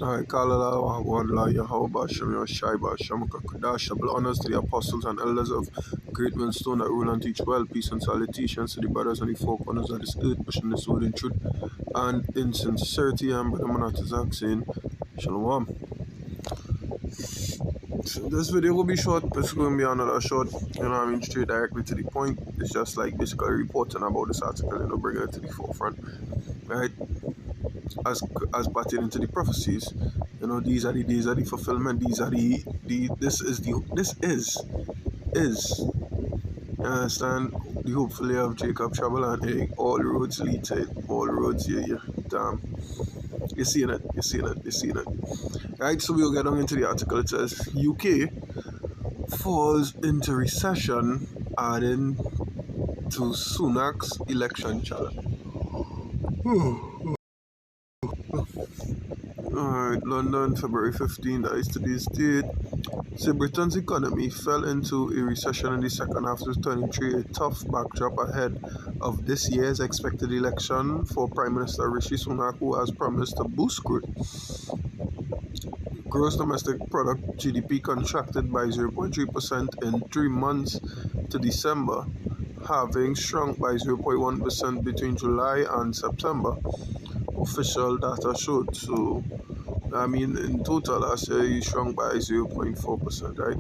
Alright, Kalala Wagwan Laya Hauba Shemya Shaiba Shamaka Kadash, double honors to the apostles and elders of Great Millstone that rule and teach well, peace and salutations to the brothers on the four corners of this earth, pushing this word in truth and in sincerity. And Brother Manatazak saying, Shalom. So this video will be short, it's going to be another short, straight directly to the point. It's just like basically reporting about this article, bringing it to the forefront, right? As pertaining to the prophecies, these are the days of the fulfillment. These are this is you understand, the hopefully of Jacob trouble, and hey, all roads lead to it. All roads, yeah. Damn, you're seeing it. Right, so we'll get on into the article. It says UK falls into recession, adding to Sunak's election challenge. Alright, London, February 15, that is today's date. So Britain's economy fell into a recession in the second half of 2023, a tough backdrop ahead of this year's expected election for Prime Minister Rishi Sunak, who has promised to boost growth. Gross domestic product GDP contracted by 0.3% in 3 months to December, having shrunk by 0.1% between July and September, official data showed. So in total last year he shrunk by 0.4%, right?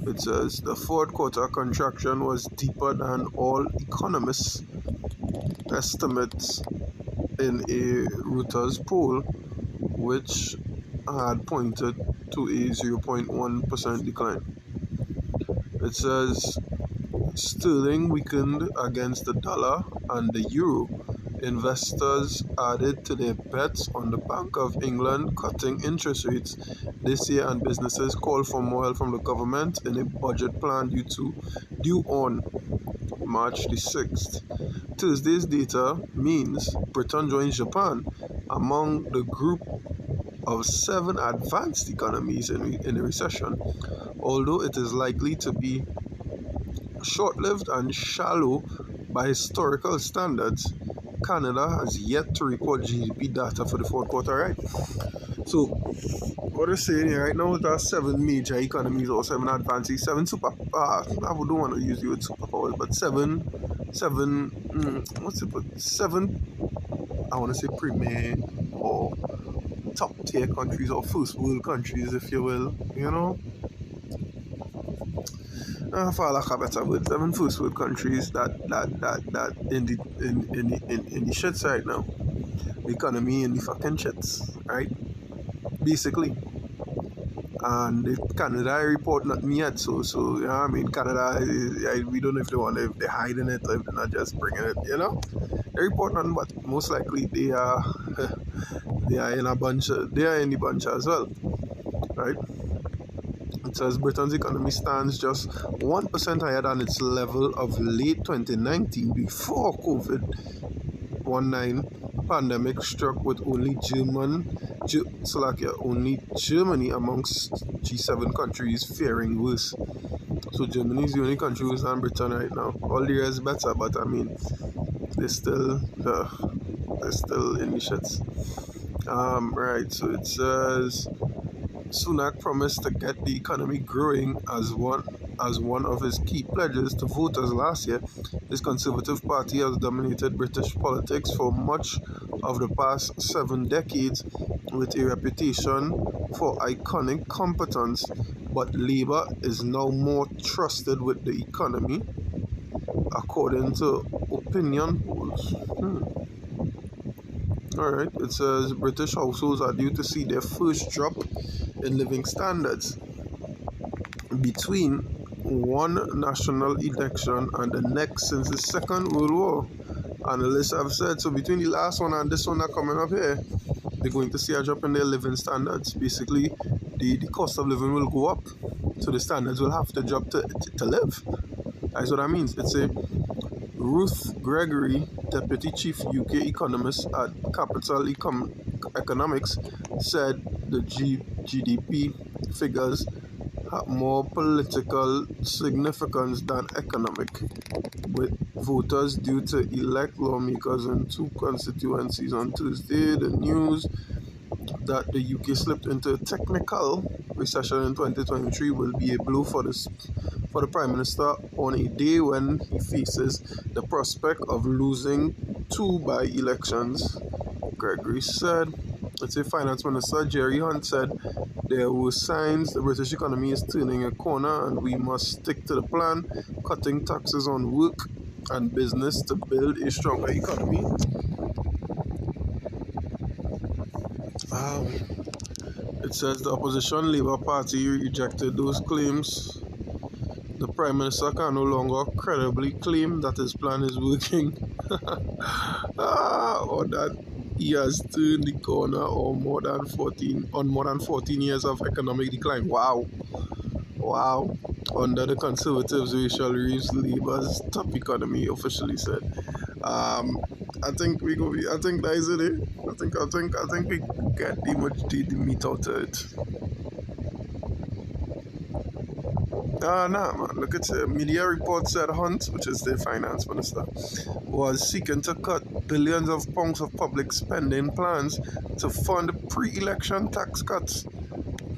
It says the fourth quarter contraction was deeper than all economists' estimates in a Reuters poll, which had pointed to a 0.1% decline. It says sterling weakened against the dollar and the euro. Investors added to their bets on the Bank of England cutting interest rates this year, and businesses called for more help from the government in a budget plan due on March the 6th. Tuesday's data means Britain joins Japan among the group of 7 advanced economies in a recession, although it is likely to be short-lived and shallow by historical standards. Canada has yet to report GDP data for the fourth quarter, right? So, what they're saying here right now, there are 7 major economies or 7 advanced, 7 super, I don't want to use the word superpowers, but 7, I want to say premier or top tier countries or first world countries, if you will, for lack of a better word, 7 first world countries that in the shits right now. The economy in the fucking shits, right? Basically. And the Canada report not me yet, so Canada, we don't know if they're hiding it or if they're not just bringing it, They report nothing, but most likely they are in the bunch as well, right? It says Britain's economy stands just 1% higher than its level of late 2019 before COVID-19 pandemic struck, with only Germany amongst G7 countries faring worse. So Germany is the only country worse than Britain right now. All the rest better, but they're still in the shits. Right, so it says Sunak promised to get the economy growing as one of his key pledges to voters last year. His Conservative Party has dominated British politics for much of the past 7 decades with a reputation for iconic competence, but Labour is now more trusted with the economy, according to opinion polls. Alright, it says British households are due to see their first drop in living standards between one national election and the next since the Second World War. Analysts have said, so between the last one and this one that coming up here, they're going to see a drop in their living standards. Basically, the cost of living will go up, so the standards will have to drop to live. That's what that means. It's a Ruth Gregory, Deputy Chief UK Economist at Capital Economics, said the GDP figures have more political significance than economic, with voters due to elect lawmakers in 2 constituencies on Tuesday. The news that the UK slipped into a technical recession in 2023 will be a blow for the Prime Minister on a day when he faces the prospect of losing 2 by-elections, Gregory said. Let's say Finance Minister Jerry Hunt said there were signs the British economy is turning a corner and we must stick to the plan, cutting taxes on work and business to build a stronger economy. It says the opposition Labour Party rejected those claims. The Prime Minister can no longer credibly claim that his plan is working or that he has turned the corner on more than 14 years of economic decline. Wow. Under the Conservatives, Rachel Reeves, Labour's top economy officially said. I think that is it. I think we get the meat out of it. Nah, man. Look at it. Media reports said Hunt, which is the finance minister, was seeking to cut billions of pounds of public spending plans to fund pre-election tax cuts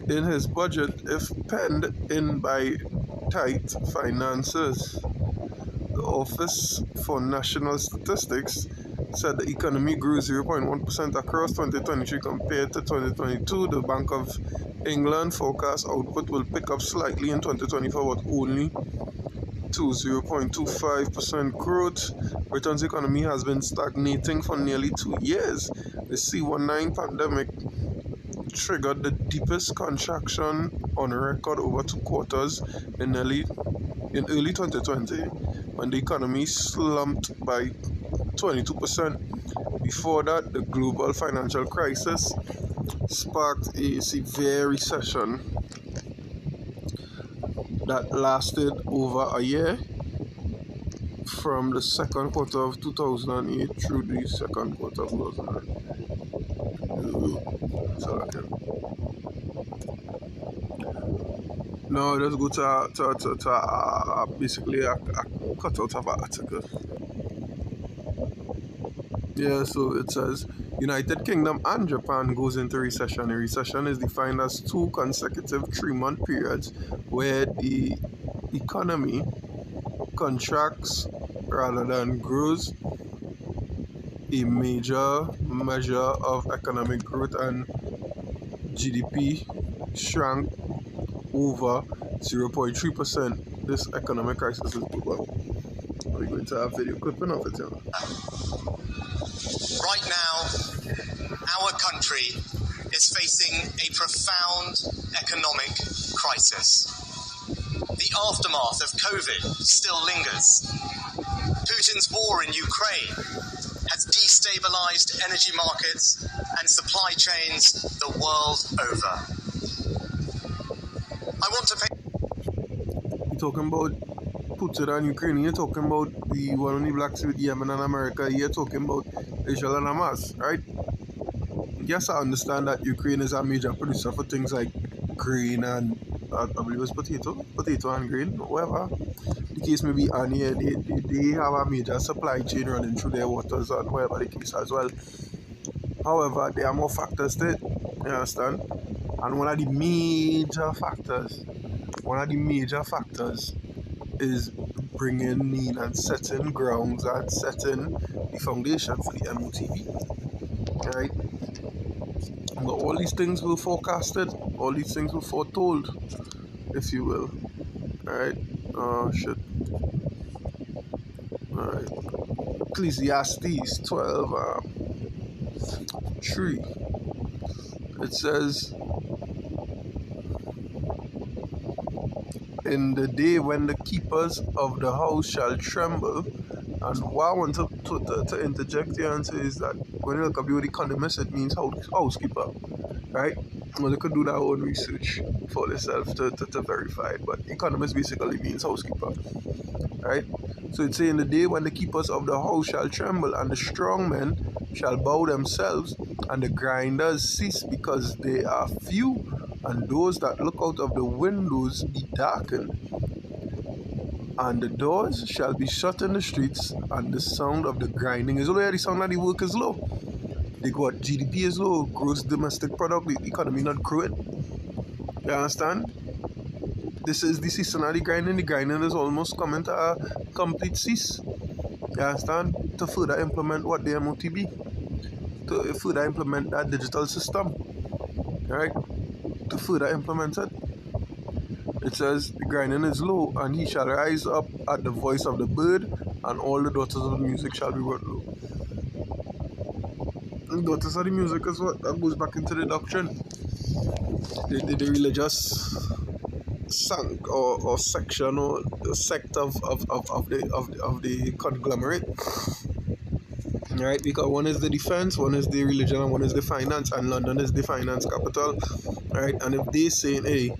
in his budget if penned in by tight finances. The Office for National Statistics said the economy grew 0.1% across 2023 compared to 2022. The Bank of England forecast output will pick up slightly in 2024, but only to 0.25% growth. Britain's economy has been stagnating for nearly 2 years. The C-19 pandemic triggered the deepest contraction on record over 2 quarters in early 2020, when the economy slumped by 22%. Before that, the global financial crisis sparked a severe recession that lasted over a year, from the second quarter of 2008 through the second quarter of 2009. Now let's go to basically a cutout of an article. Yeah, so it says United Kingdom and Japan goes into recession. A recession is defined as 2 consecutive 3-month periods where the economy contracts rather than grows. A major measure of economic growth, and GDP shrank over 0.3%. This economic crisis is global. We're going to have video clipping of it here. Right now, our country is facing a profound economic crisis. The aftermath of COVID still lingers. Putin's war in Ukraine has destabilized energy markets and supply chains the world over. I want to pay. You're talking about Putin and Ukraine, you're talking about the one on the Black Sea with Yemen and America, you're talking about Israel and Hamas, right? Yes, I understand that Ukraine is a major producer for things like grain and I believe it's potato and grain, whatever the case may be, and yeah, they have a major supply chain running through their waters and whatever the case as well. However, there are more factors to it, you understand? And one of the major factors is bringing in and setting grounds and setting the foundation for the MOTB, right? But all these things were forecasted, all these things were foretold, if you will. Alright? Oh shit. Alright. Ecclesiastes 12 3. It says, in the day when the keepers of the house shall tremble, and what I want to interject here and say is that when you look up the word economist, it means housekeeper, right? Well, you could do their own research for themselves to verify it, but economist basically means housekeeper, right? So it's saying the day when the keepers of the house shall tremble, and the strong men shall bow themselves, and the grinders cease because they are few, and those that look out of the windows be darkened. And the doors shall be shut in the streets, and the sound of the grinding is low. Yeah, the sound of the work is low. They got GDP is low, gross domestic product, the economy not growing. You understand? This is the season of the grinding. The grinding is almost coming to a complete cease. You understand? To further implement what the M.O.T.E, to further implement that digital system, right? To further implement it. It says, the grinding is low, and he shall rise up at the voice of the bird, and all the daughters of the music shall be brought low. And daughters of the music is what? That goes back into the doctrine. The religious sect or section or sect of the conglomerate. Right? Because one is the defense, one is the religion, and one is the finance, and London is the finance capital. Right? And if they saying, hey,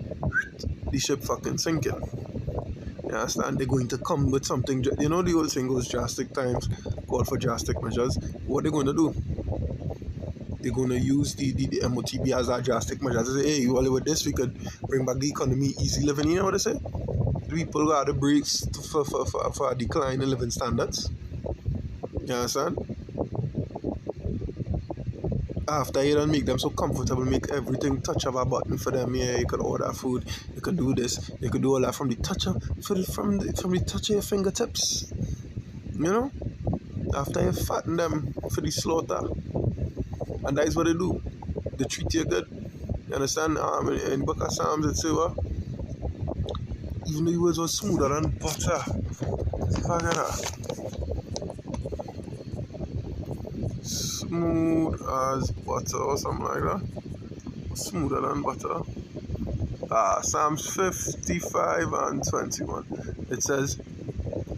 the ship fucking sinking. You understand? They're going to come with something. You know the whole thing goes drastic times, call for drastic measures. What they're going to do? They're going to use the M.O.T.E as a drastic measure. They say, hey, you all with this, we could bring back the economy, easy living. You know what they say? People got the breaks for a decline in living standards. You understand? After you don't make them so comfortable, make everything touch of a button for them. Yeah, you can order food, you can do this, you can do all that from the touch of from the touch of your fingertips. You know? After you fatten them for the slaughter. And that is what they do. They treat you good. You understand? In the book of Psalms it says, well, even though the words were smoother than butter. Look at that. Smooth as butter or something like that. Smoother than butter. Psalms 55 and 21. It says,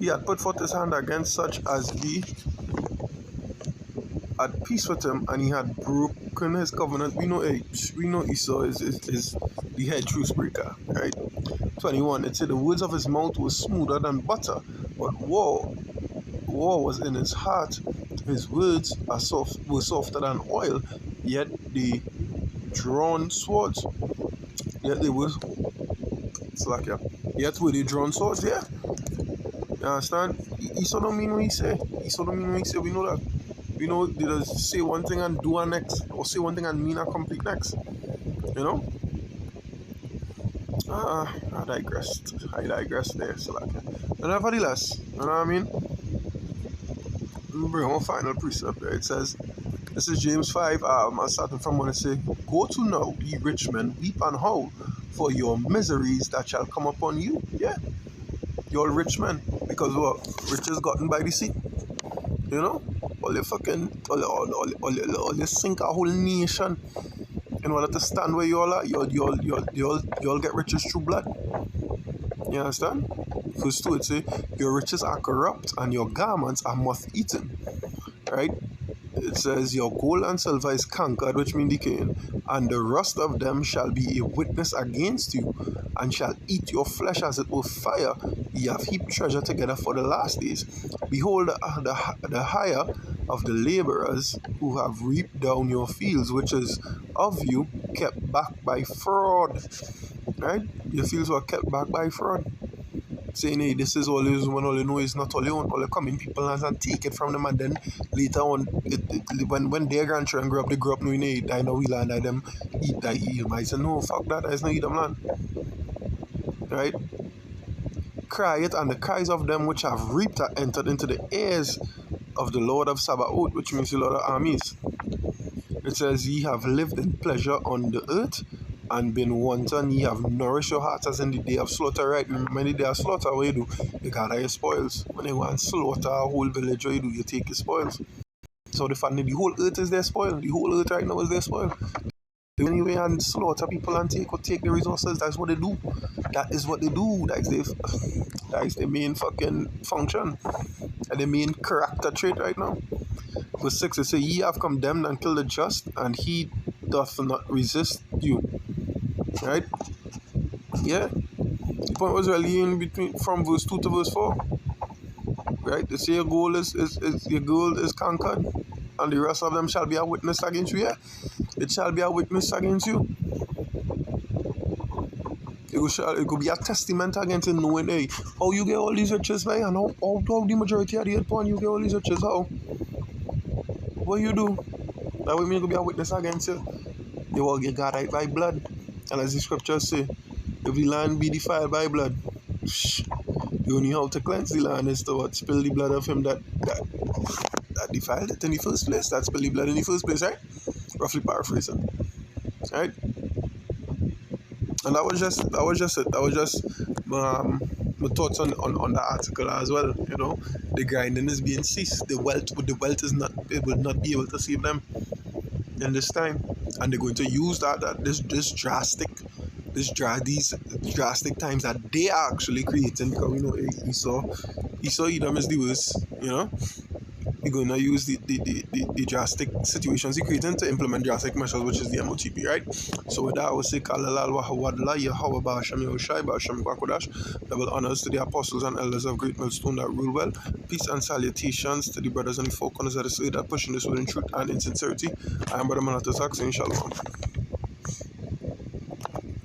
he had put forth his hand against such as be at peace with him, and he had broken his covenant. We know Esau is the head truce breaker, right? 21. It said the words of his mouth were smoother than butter, but war was in his heart. His words were softer than oil, yet the drawn swords. Yet they were Yet were they drawn swords, yeah. You understand? Esau don't mean what he say. Esau don't mean what he say. We know that. We know they just say one thing and do a next, or say one thing and mean a complete next. You know? I digress there, so like. But nevertheless, you know what I mean? Bring one final precept there. It says, this is James 5, I'm starting from when it says, go to now, ye rich men, weep and howl for your miseries that shall come upon you. Yeah. You're rich men. Because what? Riches gotten by the sea. You know? All you sink a whole nation in order to stand where you all are. You all get riches through blood. You understand? Verse 2 it say, your riches are corrupt and your garments are moth-eaten. Right? It says, your gold and silver is cankered, which means decaying, and the rust of them shall be a witness against you, and shall eat your flesh as it were fire. Ye have heaped treasure together for the last days. Behold, the hire of the laborers who have reaped down your fields, which is of you, kept back by fraud. Right? Your fields were kept back by fraud. Saying, hey, this is all you when all you know is not all you own. All you come in people hands and take it from them, and then later on, when their grandchildren grow up, they grow up knowing, hey, I know we land, I them eat that eat. I say, no, fuck that, I no eat them land. Right? Cry it, and the cries of them which have reaped are entered into the ears of the Lord of Sabaoth, which means the Lord of armies. It says, ye have lived in pleasure on the earth, and been wanton, ye have nourished your hearts as in the day of slaughter, right? Remember the day of slaughter, what you do? You gather your spoils. When you want to slaughter a whole village, what you do? You take your spoils. So the whole earth is their spoil. The whole earth right now is their spoil. They go anyway and slaughter people and take the resources. That's what they do. That is what they do. That is the main fucking function. And the main character trait right now. Verse 6, it says, ye have condemned and killed the just, and he doth not resist you. Right? Yeah. The point was really in between from verse 2 to verse 4. Right? They say your goal is conquered, and the rest of them shall be a witness against you. Yeah. It shall be a witness against you. It could be a testament against you, knowing, hey, how you get all these riches, right? And how the majority of the upon you get all these riches, how? What you do? That way, it could be a witness against you. They will get God right by blood. And as the scriptures say, if the land be defiled by blood, the only how to cleanse the land is to what? Spill the blood of him that defiled it in the first place. That spilled the blood in the first place, right? Roughly paraphrasing. Right? And that was just it. That was just my thoughts on the article as well. You know, the grinding is being ceased. The wealth is not, it will not be able to save them in this time, and they're going to use these drastic times that they are actually creating, because we know Esau Edom is the worst. You know, they're going to use the drastic situations he created to implement drastic measures, which is the M.O.T.E, right? So with that, I would say, double honors to the apostles and elders of Great Millstone that rule well. Peace and salutations to the brothers and the four corners of the earth that pushing this within truth and in sincerity. I am Brother Manatas, saying shalom.